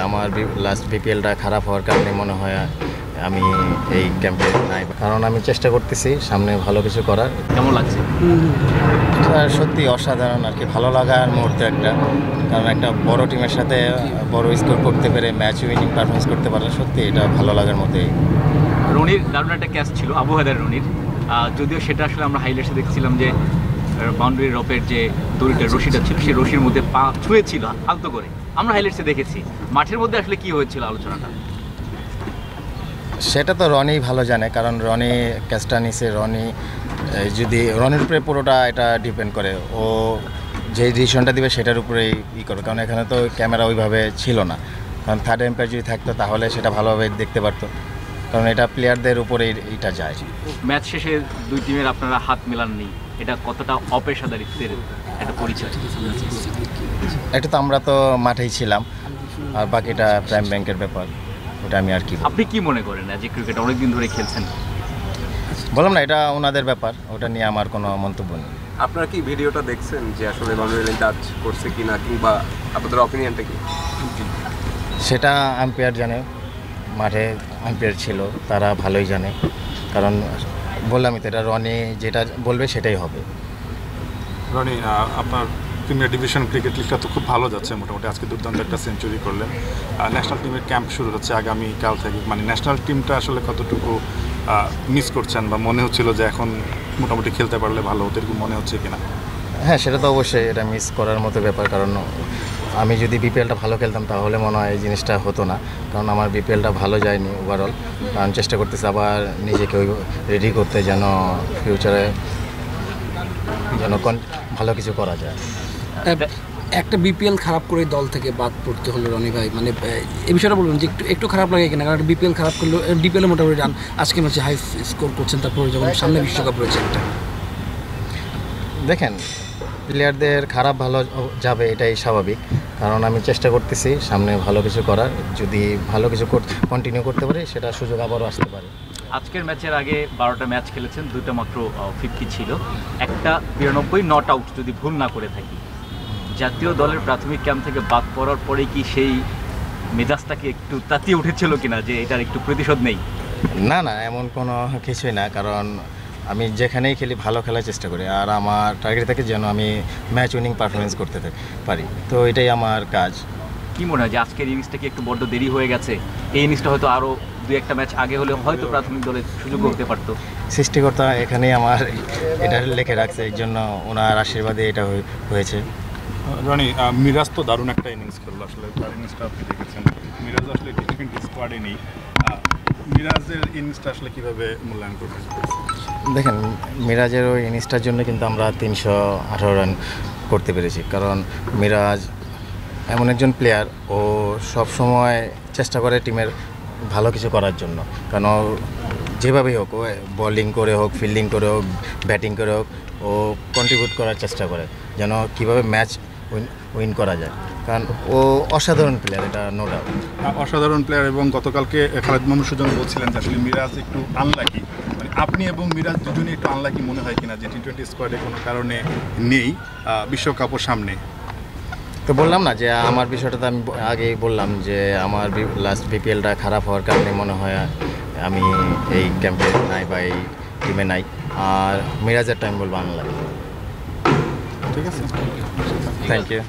আমার লাস্ট বিপিএলটা খারাপ হওয়ার কারণে মনে হয় আমি এই ক্যাম্পে নাই, কারণ আমি চেষ্টা করতেছি সামনে ভালো কিছু করার। কেমন লাগছে? এটা সত্যি অসাধারণ আর কি, ভালো লাগার মুহূর্ত একটা, কারণ একটা বড় টিমের সাথে বড় স্কোর করতে পেরে ম্যাচ উইনিং পারফরমেন্স করতে পারলে সত্যি এটা ভালো লাগার মধ্যেই। রনির দারুণ একটা ক্যাচ ছিল আবু হায়দার রনির, যদিও সেটা আসলে আমরা হাইলাইটসে দেখছিলাম যে বাউন্ডারি রপের যে দড়িটা রশিটা ছিল সেই রশির মধ্যে পা ছুঁয়েছিল আলতো করে, আমরা হাইলাইটসে দেখেছি। মাঠের মধ্যে আসলে কি হয়েছিল আলোচনাটা? সেটা তো রনি ভালো জানে, কারণ রনি ক্যাচটা নিছে। রনি যদি রনির উপরে পুরোটা এটা ডিপেন্ড করে, ও যে ডিসিশনটা দিবে সেটার উপরেই করে, কারণ এখানে তো ক্যামেরা ওইভাবে ছিল না, কারণ থার্ড এম্পায়ার যদি থাকতো তাহলে সেটা ভালোভাবে দেখতে পারতো, কারণ এটা প্লেয়ারদের উপরেই এটা যায়। ম্যাচ শেষে দুই টিমের আপনারা হাত মেলাননি, এটা কতটা অপেশাদারিত্বের একটা পরিচয়? এটা তো আমরা তো মাঠেই ছিলাম, আর বাকিটা প্রাইম ব্যাংকের ব্যাপার, ওটা আমি আর কি। আপনি কি মনে করেন যে ক্রিকেট অনেকদিন ধরে খেলছেন? বললাম না, এটা ওনাদের ব্যাপার, ওটা নিয়ে আমার কোনো মন্তব্য নেই। আপনারা কি ভিডিওটা দেখছেন যে আসলে বাউন্ডারি লাইন টাচ করছে কিনা, কিংবা আপনাদের অপিনিয়নটা কি? সেটা আম্পায়ার জানে, মাঠে আম্পায়ার ছিল, তারা ভালোই জানে, কারণ বললামই তো এটা রনি যেটা বলবে সেটাই হবে। রনি, আপনার প্রিমিয়ার ডিভিশন ক্রিকেট লিগটা তো খুব ভালো যাচ্ছে মোটামুটি, আজকে দুর্দান্ত একটা সেঞ্চুরি করলেন। ন্যাশনাল টিমের ক্যাম্প শুরু হচ্ছে আগামীকাল থেকে, মানে ন্যাশনাল টিমটা আসলে কতটুকু মিস করছেন, বা মনে হচ্ছিল যে এখন মোটামুটি খেলতে পারলে ভালো হতো, এরকম মনে হচ্ছে কিনা? হ্যাঁ, সেটা তো অবশ্যই, এটা মিস করার মতো ব্যাপার, কারণ আমি যদি বিপিএলটা ভালো খেলতাম তাহলে মনে হয় এই জিনিসটা হতো না, কারণ আমার বিপিএলটা ভালো যায়নি ওভারঅল। কারণ চেষ্টা করতেছি আবার নিজেকে ওই রেডি করতে, যেন ফিউচারে যেন ভালো কিছু করা যায়। একটা বিপিএল খারাপ করে দল থেকে বাদ পড়তে হলো রনি ভাই, মানে এই বিষয়টা বলবেন যে একটু খারাপ লাগে কিনা? কারণ বিপিএল খারাপ করলো, ডিপিএল মোটামুটি রান আজকে ম্যাচে হাই স্কোর করছেন, তারপরে যখন সামনে বিশ্বকাপ রয়েছে একটা। দেখেন, প্লেয়ারদের খারাপ ভালো যাবে এটাই স্বাভাবিক, কারণ আমি চেষ্টা করতেছি সামনে ভালো কিছু করার, যদি ভালো কিছু কন্টিনিউ করতে পারি সেটা সুযোগ আবারও আসতে পারে। আজকের ম্যাচের আগে 12টা ম্যাচ খেলেছেন, 2টা মাত্র 50 ছিল, একটা 92 নট আউট যদি ভুল না করে থাকি। জাতীয় দলের প্রাথমিক ক্যাম্প থেকে বাদ পড়ার পরে কি সেই মেজাজটাকে একটু তাতিয়ে উঠেছিল কিনা যে এটার একটু প্রতিশোধ নেই? না না, এমন কোনো কিছুই না, কারণ আমি যেখানেই খেলি ভালো খেলার চেষ্টা করি, আর আমার টার্গেট থাকে যেন আমি ম্যাচ উইনিং পারফরমেন্স করতে পারি, তো এটাই আমার কাজ। কি মনে হয় যে আজকের ইনিংসটা কি একটু বড্ড দেরি হয়ে গেছে? এই ইনিংসটা হয়তো আরও 2-1টা ম্যাচ আগে হলে হয়তো প্রাথমিক দলে সুযোগ হতে পারতো। সৃষ্টিকর্তা এখানেই আমার এটা লিখে রাখছে, এই জন্য ওনার আশীর্বাদে এটা হয়েছে। রনি, মিরাজ তো দারুণ একটা ইনিংস খেললো, আসলে তার ইনিংসটা আপনি দেখেছেন। মিরাজ আসলে টি20 স্কোয়াডে নেই, মিরাজের ইনিংসটা আসলে কীভাবে মূল্যায়ন করবেন? দেখেন, মিরাজের ওই ইনিংসটার জন্য কিন্তু আমরা 318 রান করতে পেরেছি, কারণ মিরাজ এমন একজন প্লেয়ার, ও সব সময় চেষ্টা করে টিমের ভালো কিছু করার জন্য, কারণ যেভাবেই হোক, ও বোলিং করে হোক, ফিল্ডিং করে হোক, ব্যাটিং করে হোক, ও কন্ট্রিবিউট করার চেষ্টা করে যেন কীভাবে ম্যাচ উইন করা যায়, কারণ ও অসাধারণ প্লেয়ার, এটা নো ডাউট। অসাধারণ প্লেয়ার, এবং গতকালকে খালেদ মাহমুদ সুজন বলছিলেন যে আসলে মিরাজ একটু আনলাকি, মানে আপনি এবং মিরাজ দুজনেই একটু আনলাকি মনে হয় কিনা যে টি20 স্কোয়াডে কোনো কারণে নেই বিশ্বকাপের সামনে? তো বললাম না যে আমার বিষয়টা তো আমি আগেই বললাম যে আমার লাস্ট বিপিএলটা খারাপ হওয়ার কারণে মনে হয় আমি এই ক্যাম্পে নাই বা এই টিমে নাই, আর মিরাজের টাইম বলবো আনলাকি। ঠিক আছে, থ্যাংক ইউ।